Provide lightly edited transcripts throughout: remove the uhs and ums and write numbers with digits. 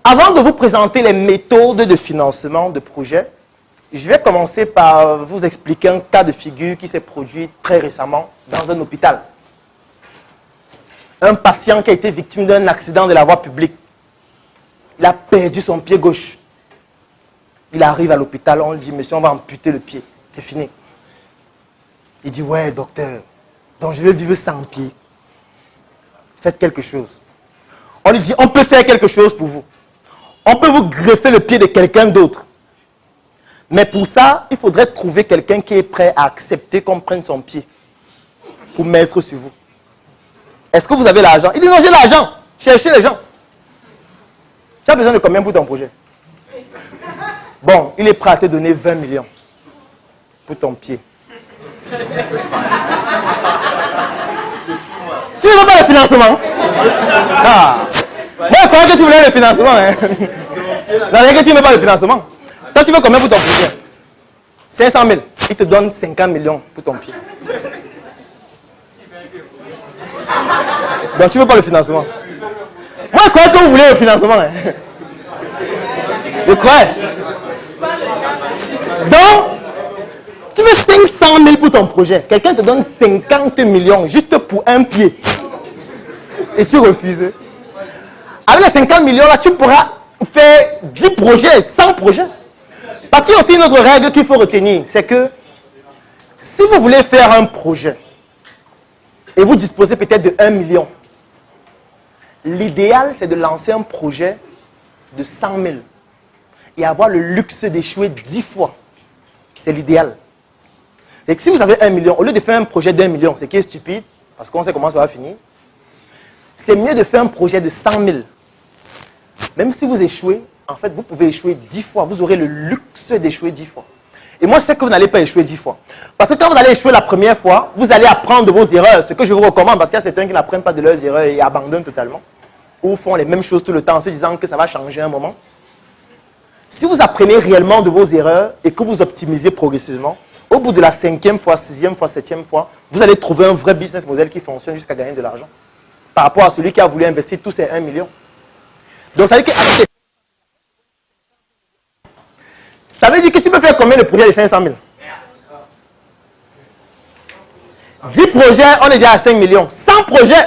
Avant de vous présenter les méthodes de financement de projet, je vais commencer par vous expliquer un cas de figure qui s'est produit très récemment dans un hôpital. Un patient qui a été victime d'un accident de la voie publique. Il a perdu son pied gauche. Il arrive à l'hôpital, on lui dit, monsieur, on va amputer le pied. C'est fini. Il dit, ouais, docteur, donc je vais vivre sans pied. Faites quelque chose. On lui dit, on peut faire quelque chose pour vous. On peut vous greffer le pied de quelqu'un d'autre. Mais pour ça, il faudrait trouver quelqu'un qui est prêt à accepter qu'on prenne son pied pour mettre sur vous. Est-ce que vous avez l'argent? Il dit, non, j'ai l'argent. Cherchez les gens. Tu as besoin de combien pour ton projet? Bon, il est prêt à te donner 20 millions pour ton pied. Tu ne veux pas le financement? Ah. Moi, je croyais que tu voulais le financement. Hein. Non, que tu ne veux pas le financement. Toi, tu veux combien pour ton projet? 500 000. Il te donne 50 millions pour ton pied. Donc, tu ne veux pas le financement. Moi, je croyais que vous voulez le financement. Hein. Je croyais. Donc, tu veux 500 000 pour ton projet. Quelqu'un te donne 50 millions juste pour un pied. Et tu refuses. Avec les 50 millions là, tu pourras faire 10 projets, 100 projets. Parce qu'il y a aussi une autre règle qu'il faut retenir. C'est que si vous voulez faire un projet et vous disposez peut-être de 1 million, l'idéal c'est de lancer un projet de 100 000 et avoir le luxe d'échouer 10 fois. C'est l'idéal. C'est que si vous avez 1 million, au lieu de faire un projet d'1 million, c'est qui est stupide, parce qu'on sait comment ça va finir, c'est mieux de faire un projet de 100 000. Même si vous échouez, en fait, vous pouvez échouer 10 fois. Vous aurez le luxe d'échouer 10 fois. Et moi, je sais que vous n'allez pas échouer 10 fois. Parce que quand vous allez échouer la première fois, vous allez apprendre de vos erreurs. Ce que je vous recommande, parce qu'il y a certains qui n'apprennent pas de leurs erreurs et abandonnent totalement. Ou font les mêmes choses tout le temps en se disant que ça va changer un moment. Si vous apprenez réellement de vos erreurs et que vous optimisez progressivement, au bout de la 5e fois, 6e fois, 7e fois, vous allez trouver un vrai business model qui fonctionne jusqu'à gagner de l'argent. Par rapport à celui qui a voulu investir tous ses 1 million. Donc ça veut dire que, tu peux faire combien de projets de 500 000? 10 projets, on est déjà à 5 millions. 100 projets,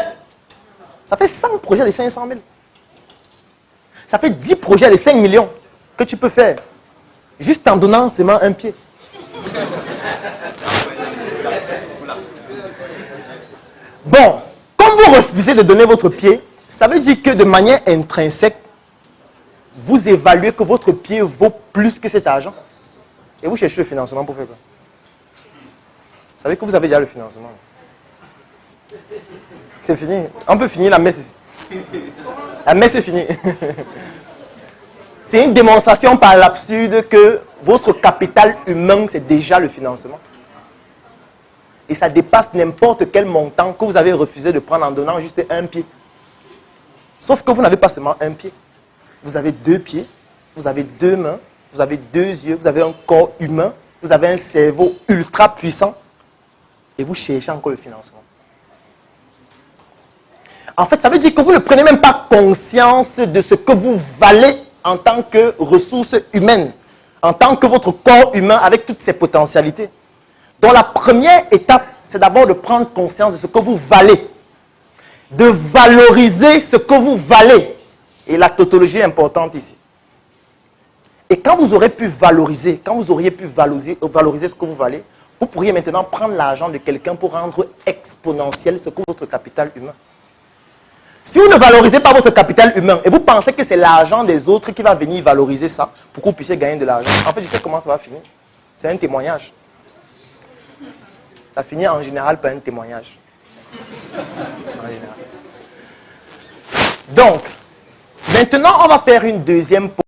ça fait 100 projets de 500 000. Ça fait 10 projets de 5 millions que tu peux faire. Juste en donnant seulement un pied. Bon, comme vous refusez de donner votre pied, ça veut dire que de manière intrinsèque, vous évaluez que votre pied vaut plus que cet argent. Et vous cherchez le financement pour faire quoi? Vous savez que vous avez déjà le financement. C'est fini. On peut finir la messe ici. La messe est finie. C'est une démonstration par l'absurde que votre capital humain, c'est déjà le financement. Et ça dépasse n'importe quel montant que vous avez refusé de prendre en donnant juste un pied. Sauf que vous n'avez pas seulement un pied. Vous avez 2 pieds, vous avez 2 mains, vous avez 2 yeux, vous avez un corps humain, vous avez un cerveau ultra puissant et vous cherchez encore le financement. En fait, ça veut dire que vous ne prenez même pas conscience de ce que vous valez en tant que ressource humaine, en tant que votre corps humain avec toutes ses potentialités. Donc la première étape, c'est d'abord de prendre conscience de ce que vous valez, de valoriser ce que vous valez. Et la tautologie est importante ici. Et quand vous aurez pu valoriser, quand vous auriez pu valoriser ce que vous valez, vous pourriez maintenant prendre l'argent de quelqu'un pour rendre exponentiel ce que votre capital humain. Si vous ne valorisez pas votre capital humain et vous pensez que c'est l'argent des autres qui va venir valoriser ça pour que vous puissiez gagner de l'argent, en fait, je sais comment ça va finir. C'est un témoignage. Ça finit en général par un témoignage. En général. Donc, maintenant, on va faire une deuxième pause.